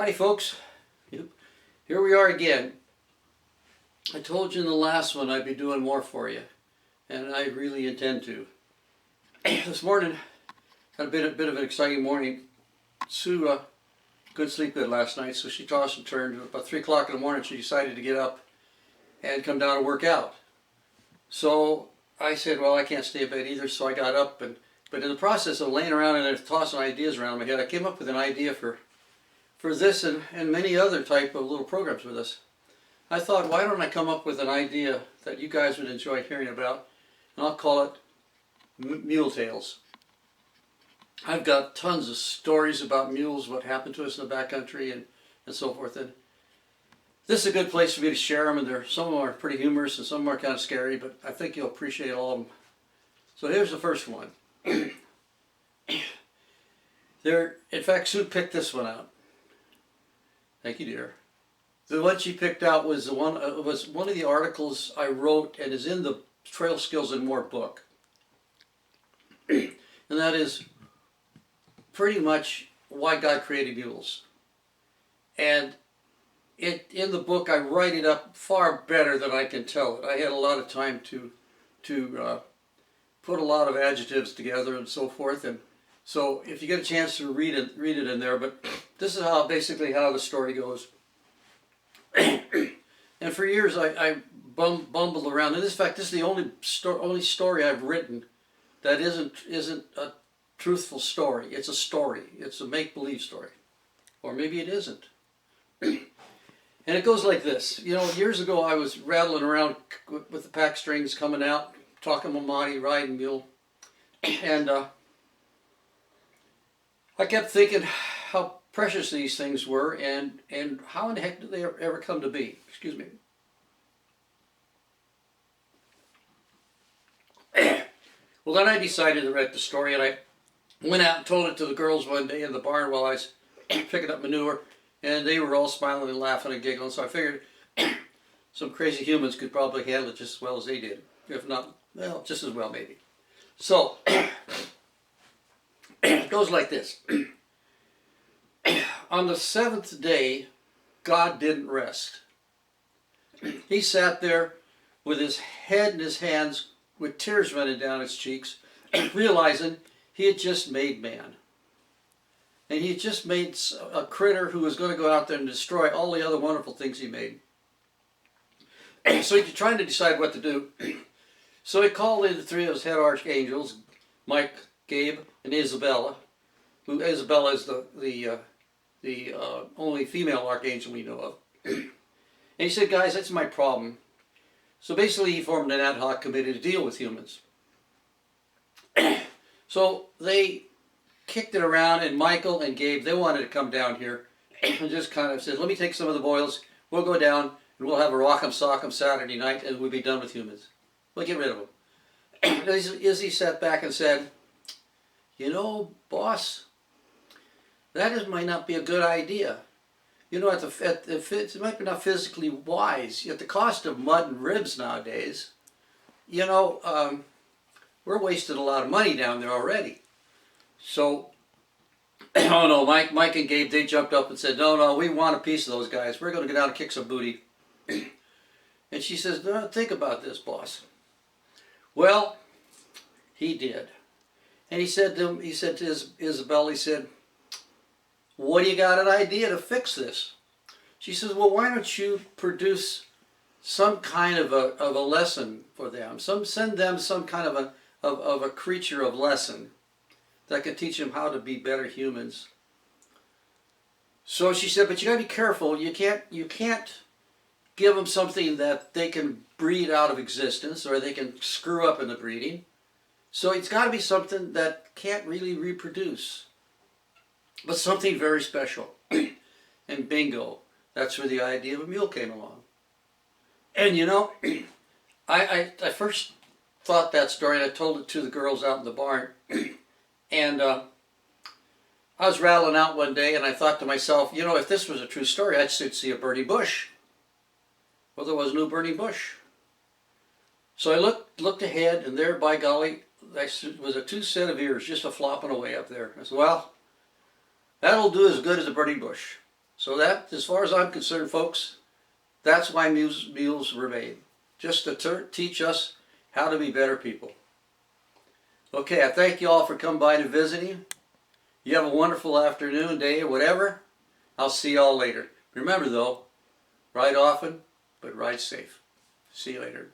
Howdy folks, yep. Here we are again. I told you in the last one I'd be doing more for you, and I really intend to. This morning, had a bit of an exciting morning. Sue couldn't sleep good last night, so she tossed and turned. About 3 o'clock in the morning she decided to get up and come down and work out. So I said, well, I can't stay in bed either, so I got up, but in the process of laying around and tossing ideas around in my head, I came up with an idea for this and many other type of little programs with us. I thought, why don't I come up with an idea that you guys would enjoy hearing about, and I'll call it Mule Tales. I've got tons of stories about mules, what happened to us in the backcountry and so forth. And this is a good place for me to share them, and some of them are pretty humorous and some of them are kind of scary, but I think you'll appreciate all of them. So here's the first one. In fact, Sue picked this one out. Thank you, dear. The one she picked out was one of the articles I wrote and is in the Trail Skills and More book. And that is pretty much why God created mules. And in the book I write it up far better than I can tell it. I had a lot of time to put a lot of adjectives together and so forth, and so if you get a chance to read it in there. But this is basically how the story goes. And for years I bumbled around, and in fact this is the only story I've written that isn't a truthful story. It's a story. It's a make-believe story, or maybe it isn't. And it goes like this. You know, years ago I was rattling around with the pack strings coming out, talking Mamadi, riding mule, and I kept thinking how precious these things were, and how in the heck did they ever come to be? Excuse me. Well, then I decided to write the story, and I went out and told it to the girls one day in the barn while I was picking up manure, and they were all smiling and laughing and giggling, so I figured some crazy humans could probably handle it just as well as they did. If not, well, just as well maybe. So, it goes like this. On the seventh day, God didn't rest. He sat there with his head in his hands, with tears running down his cheeks, realizing he had just made man. And he had just made a critter who was going to go out there and destroy all the other wonderful things he made. So he's trying to decide what to do. So he called in the 3 of his head archangels, Mike, Gabe, and Isabella. Isabella is the only female archangel we know of. And he said, guys, that's my problem. So basically he formed an ad hoc committee to deal with humans. So they kicked it around, and Michael and Gabe, they wanted to come down here and just kind of said, let me take some of the boils, we'll go down and we'll have a rock'em sock'em Saturday night and we'll be done with humans. We'll get rid of them. Izzy sat back and said, you know, boss, that might not be a good idea. You know, it might be not physically wise. At the cost of mud and ribs nowadays, you know, we're wasting a lot of money down there already. So, oh no, Mike and Gabe, they jumped up and said, no, we want a piece of those guys. We're going to go down and kick some booty. And she says, no, think about this, boss. Well, he did. And he said to Isabel, he said, what do you got an idea to fix this? She says, well, why don't you produce some kind of a lesson for them? Send them some kind of a creature of lesson that can teach them how to be better humans. So she said, but you got to be careful. You can't give them something that they can breed out of existence, or they can screw up in the breeding. So it's got to be something that can't really reproduce, but something very special. And bingo, that's where the idea of a mule came along. And you know, I first thought that story, and I told it to the girls out in the barn. And I was rattling out one day, and I thought to myself, you know, if this was a true story, I'd see a burning bush. Well, there was no burning bush. So I looked ahead, and there, by golly, there was a 2 set of ears just a flopping away up there. I said, well, that'll do as good as a burning bush. So that, as far as I'm concerned, folks, that's why mules were made. Just to teach us how to be better people. Okay, I thank you all for coming by and visiting. You have a wonderful afternoon, day, or whatever. I'll see you all later. Remember though, ride often, but ride safe. See you later.